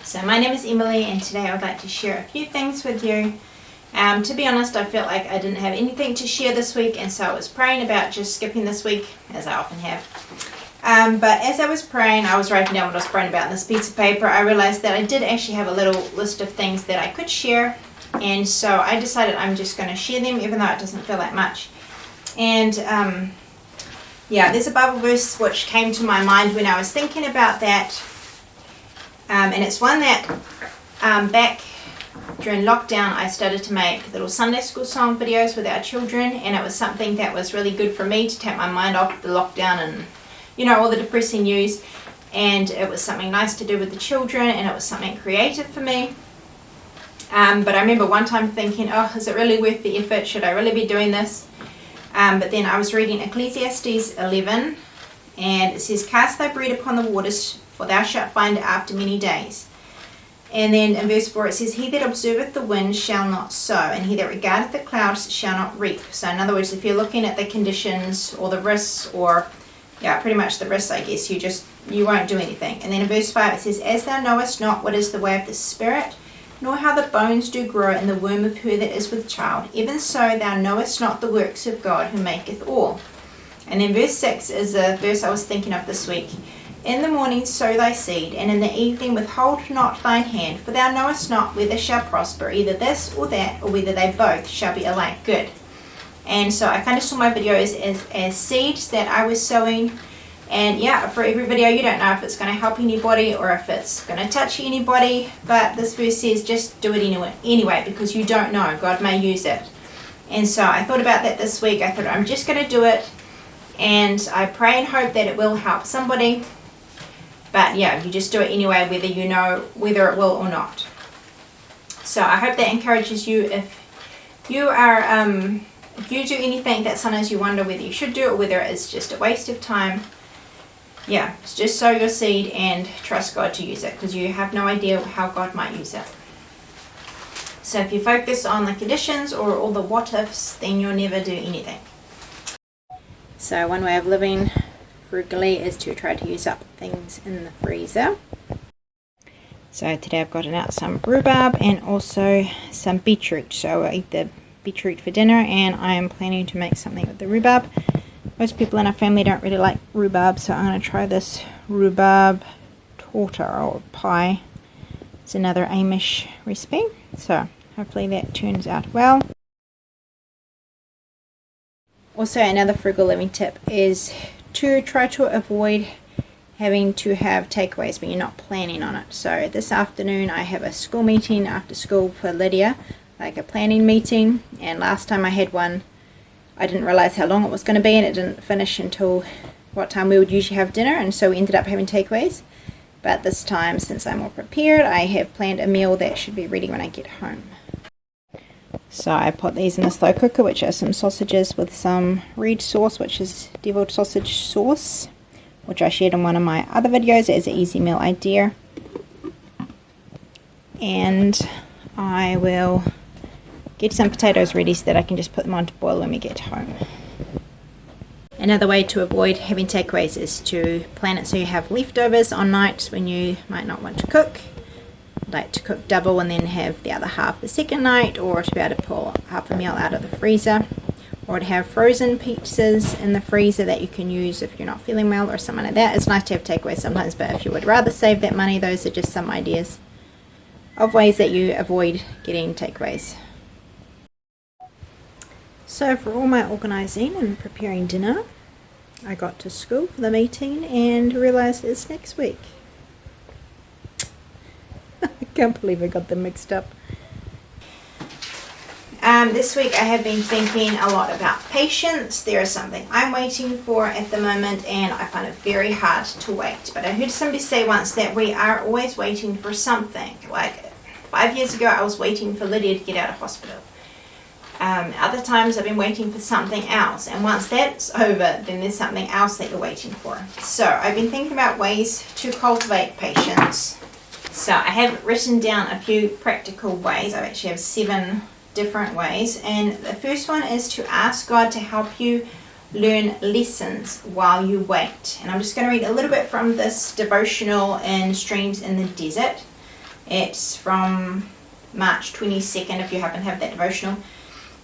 So my name is Emily, and today I would like to share a few things with you. To be honest, I felt like I didn't have anything to share this week, and so I was praying about just skipping this week, as I often have. But as I was praying, I was writing down what I was praying about on this piece of paper. I realized that I did actually have a little list of things that I could share, and so I decided I'm just going to share them, even though it doesn't feel like much. And there's a Bible verse which came to my mind when I was thinking about that. And it's one that back during lockdown I started to make little Sunday school song videos with our children, and it was something that was really good for me to take my mind off the lockdown and all the depressing news, and it was something nice to do with the children, and it was something creative for me. But I remember one time thinking, is it really worth the effort? Should I really be doing this? But then I was reading Ecclesiastes 11, and it says, "Cast thy bread upon the waters, for thou shalt find it after many days." And then in verse 4 it says, "He that observeth the wind shall not sow, and he that regardeth the clouds shall not reap." So in other words, if you're looking at the conditions or the risks, or pretty much the risks, I guess, you won't do anything. And then in verse 5 it says, "As thou knowest not what is the way of the Spirit, nor how the bones do grow in the womb of her that is with child, even so thou knowest not the works of God who maketh all." And then verse 6 is a verse I was thinking of this week. "In the morning sow thy seed, and in the evening withhold not thine hand, for thou knowest not whether shall prosper, either this or that, or whether they both shall be alike good." And so I kind of saw my videos as seeds that I was sowing. And for every video, you don't know if it's going to help anybody or if it's going to touch anybody, but this verse says just do it anyway, because you don't know, God may use it. And so I thought about that this week. I thought I'm just going to do it, and I pray and hope that it will help somebody. But you just do it anyway, whether you know whether it will or not. So I hope that encourages you. If you do anything that sometimes you wonder whether you should do it or whether it's just a waste of time, just sow your seed and trust God to use it, because you have no idea how God might use it. So if you focus on the conditions or all the what ifs, then you'll never do anything. So one way of living frugally is to try to use up things in the freezer. So today I've gotten out some rhubarb and also some beetroot. So I eat the beetroot for dinner, and I am planning to make something with the rhubarb. Most people in our family don't really like rhubarb, so I'm going to try this rhubarb torta or pie. It's another Amish recipe, so hopefully that turns out well. Also, another frugal living tip is to try to avoid having to have takeaways when you're not planning on it. So this afternoon I have a school meeting after school for Lydia, like a planning meeting, and last time I had one I didn't realize how long it was going to be, and it didn't finish until what time we would usually have dinner, and so we ended up having takeaways. But this time, since I'm more prepared, I have planned a meal that should be ready when I get home. So I put these in the slow cooker, which are some sausages with some red sauce, which is deviled sausage sauce, which I shared in one of my other videos as an easy meal idea. And I will get some potatoes ready so that I can just put them on to boil when we get home. Another way to avoid having takeaways is to plan it so you have leftovers on nights when you might not want to cook. Like to cook double and then have the other half the second night, or to be able to pull half a meal out of the freezer, or to have frozen pizzas in the freezer that you can use if you're not feeling well or something like that. It's nice to have takeaways sometimes, but if you would rather save that money, those are just some ideas of ways that you avoid getting takeaways. So for all my organising and preparing dinner, I got to school for the meeting and realised it's next week. I can't believe I got them mixed up. This week I have been thinking a lot about patience. There is something I'm waiting for at the moment, and I find it very hard to wait. But I heard somebody say once that we are always waiting for something. Like 5 years ago I was waiting for Lydia to get out of hospital. Other times I've been waiting for something else, and once that's over, then there's something else that you're waiting for. So I've been thinking about ways to cultivate patience. So I have written down a few practical ways. I actually have 7 different ways, and the first one is to ask God to help you learn lessons while you wait. And I'm just going to read a little bit from this devotional in Streams in the Desert. It's from March 22nd, if you happen to have that devotional.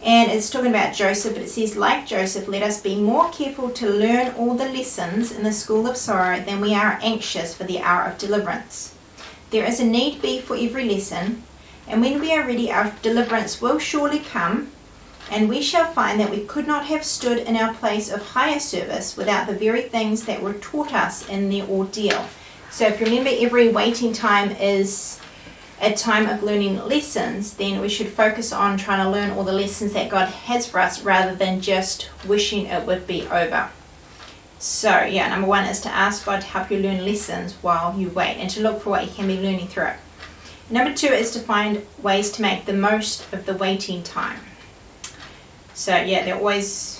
And it's talking about Joseph, but it says, like Joseph, let us be more careful to learn all the lessons in the school of sorrow than we are anxious for the hour of deliverance. There is a need be for every lesson, and when we are ready, our deliverance will surely come, and we shall find that we could not have stood in our place of higher service without the very things that were taught us in the ordeal. So if you remember, every waiting time is a time of learning lessons, then we should focus on trying to learn all the lessons that God has for us rather than just wishing it would be over. So yeah, number one is to ask God to help you learn lessons while you wait and to look for what you can be learning through it. Number two is to find ways to make the most of the waiting time. So yeah, they're always,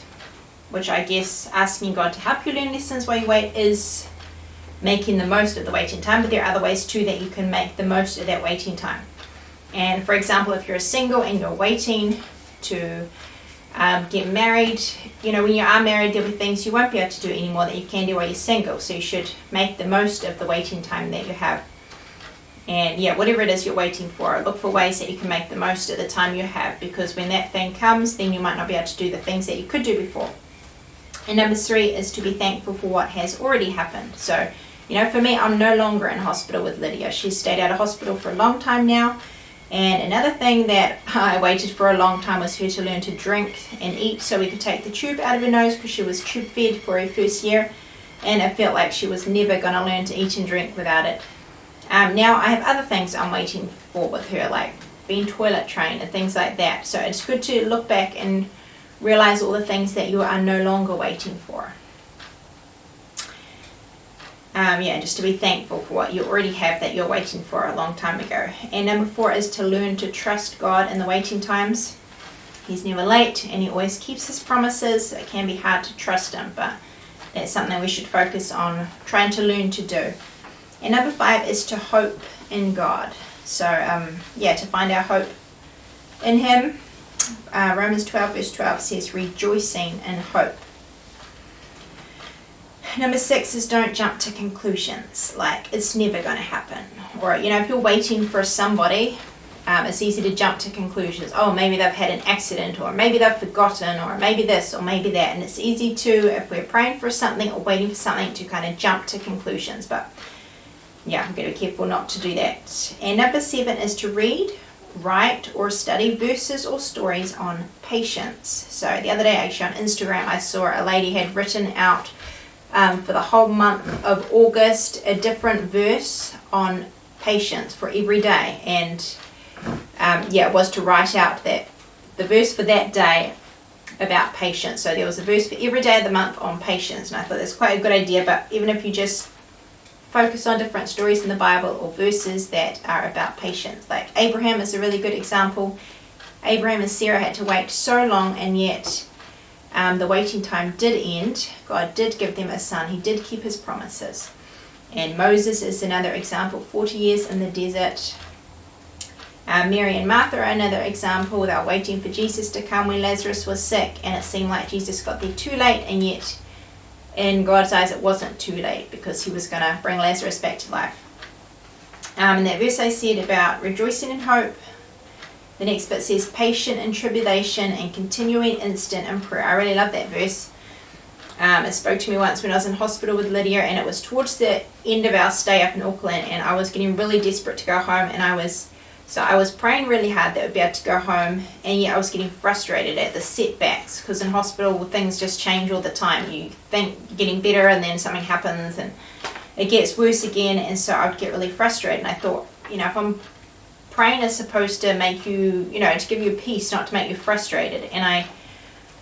which I guess asking God to help you learn lessons while you wait is making the most of the waiting time, but there are other ways too that you can make the most of that waiting time. And for example, if you're single and you're waiting to get married, when you are married, there'll be things you won't be able to do anymore that you can do while you're single, so you should make the most of the waiting time that you have. And yeah, whatever it is you're waiting for, look for ways that you can make the most of the time you have, because when that thing comes, then you might not be able to do the things that you could do before. And number three is to be thankful for what has already happened. So for me, I'm no longer in hospital with Lydia. She's stayed out of hospital for a long time now. And another thing that I waited for a long time was her to learn to drink and eat so we could take the tube out of her nose, because she was tube fed for her first year. And I felt like she was never going to learn to eat and drink without it. Now I have other things I'm waiting for with her, like being toilet trained and things like that. So it's good to look back and realize all the things that you are no longer waiting for. Just to be thankful for what you already have that you're waiting for a long time ago. And number four is to learn to trust God in the waiting times. He's never late and he always keeps his promises. It can be hard to trust him, but that's something we should focus on trying to learn to do. And number five is to hope in God. So to find our hope in him. Romans 12 verse 12 says, rejoicing in hope. Number six is don't jump to conclusions, like it's never going to happen. Or, if you're waiting for somebody, it's easy to jump to conclusions. Oh, maybe they've had an accident, or maybe they've forgotten, or maybe this, or maybe that. And it's easy to, if we're praying for something or waiting for something, to kind of jump to conclusions. But yeah, I'm going to be careful not to do that. And number seven is to read, write, or study verses or stories on patience. So the other day, actually on Instagram, I saw a lady had written out for the whole month of August a different verse on patience for every day. And it was to write out that the verse for that day about patience. So there was a verse for every day of the month on patience, and I thought that's quite a good idea. But even if you just focus on different stories in the Bible or verses that are about patience, like Abraham is a really good example. Abraham and Sarah had to wait so long, and yet the waiting time did end. God did give them a son. He did keep his promises. And Moses is another example, 40 years in the desert. Mary and Martha are another example. They were waiting for Jesus to come when Lazarus was sick, and it seemed like Jesus got there too late, and yet in God's eyes it wasn't too late, because he was going to bring Lazarus back to life. And that verse I said about rejoicing in hope, the next bit says patient in tribulation and continuing instant in prayer. I really love that verse. It spoke to me once when I was in hospital with Lydia, and it was towards the end of our stay up in Auckland, and I was getting really desperate to go home, and I was praying really hard that I would be able to go home, and yet I was getting frustrated at the setbacks, because in hospital things just change all the time. You think you're getting better, and then something happens and it gets worse again, and so I would get really frustrated. And I thought, if I'm praying is supposed to make you, to give you peace, not to make you frustrated. And I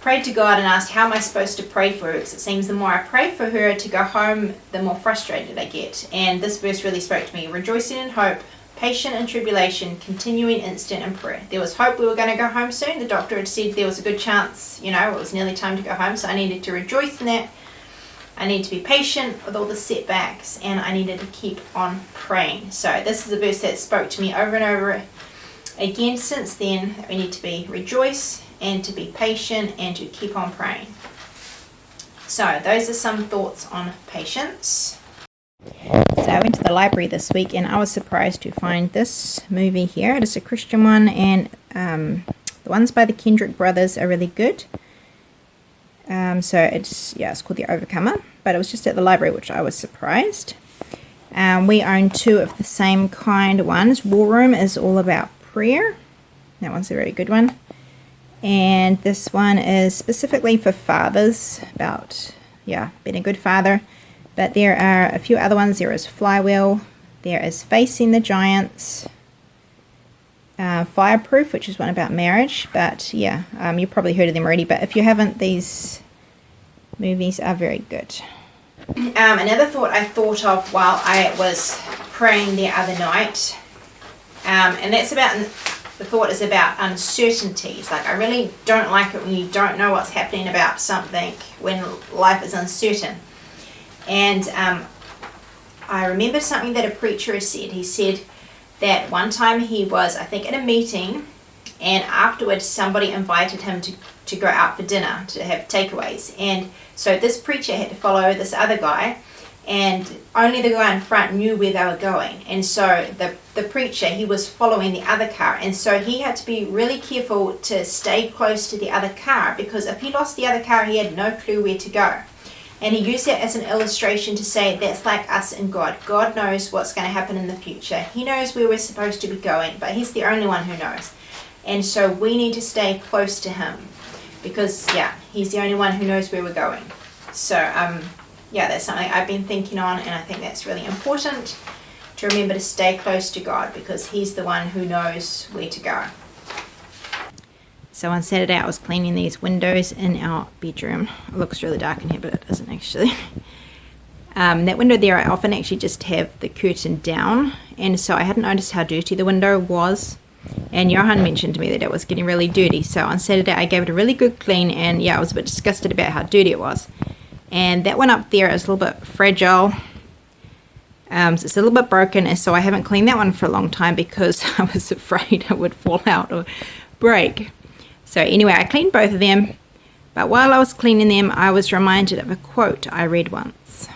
prayed to God and asked, how am I supposed to pray for her? Because it seems the more I pray for her to go home, the more frustrated I get. And this verse really spoke to me. Rejoicing in hope, patient in tribulation, continuing instant in prayer. There was hope we were going to go home soon. The doctor had said there was a good chance, it was nearly time to go home. So I needed to rejoice in that. I need to be patient with all the setbacks, and I needed to keep on praying. So this is a verse that spoke to me over and over again since then, that we need to be rejoice and to be patient and to keep on praying. So those are some thoughts on patience. So I went to the library this week and I was surprised to find this movie here. It is a Christian one, and the ones by the Kendrick brothers are really good. So it's called The Overcomer, but it was just at the library, which I was surprised. We own two of the same kind ones. War Room is all about prayer. That one's a very good one. And this one is specifically for fathers, about, being a good father. But there are a few other ones. There is Flywheel. There is Facing the Giants. Fireproof, which is one about marriage. But you've probably heard of them already. But if you haven't, these movies are very good. Another thought I thought of while I was praying the other night, and that's about, the thought is about uncertainties. Like, I really don't like it when you don't know what's happening about something, when life is uncertain. And I remember something that a preacher has said. He said that one time he was, I think, in a meeting, and afterwards somebody invited him to go out for dinner, to have takeaways. And so this preacher had to follow this other guy, and only the guy in front knew where they were going. And so the preacher, he was following the other car, and so he had to be really careful to stay close to the other car, because if he lost the other car, he had no clue where to go. And he used it as an illustration to say that's like us and God. God knows what's going to happen in the future. He knows where we're supposed to be going, but he's the only one who knows. And so we need to stay close to him, because he's the only one who knows where we're going. So that's something I've been thinking on, and I think that's really important to remember, to stay close to God, because he's the one who knows where to go. So on Saturday I was cleaning these windows in our bedroom. It looks really dark in here, but it isn't actually. That window there, I often actually just have the curtain down, and so I hadn't noticed how dirty the window was. And Johan mentioned to me that it was getting really dirty. So on Saturday I gave it a really good clean, and I was a bit disgusted about how dirty it was. And that one up there is a little bit fragile. So it's a little bit broken, and so I haven't cleaned that one for a long time because I was afraid it would fall out or break. So anyway, I cleaned both of them, but while I was cleaning them, I was reminded of a quote I read once.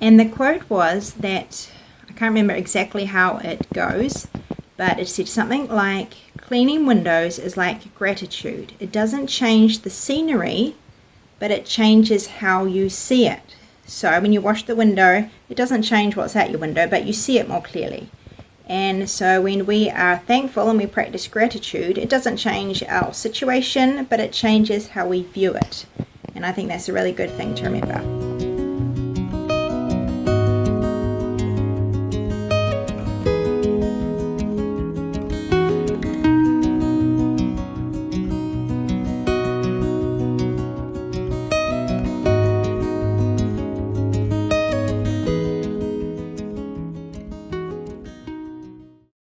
And the quote was that, I can't remember exactly how it goes, but it said something like, cleaning windows is like gratitude. It doesn't change the scenery, but it changes how you see it. So when you wash the window, it doesn't change what's out your window, but you see it more clearly. And so when we are thankful and we practice gratitude, it doesn't change our situation, but it changes how we view it. And I think that's a really good thing to remember.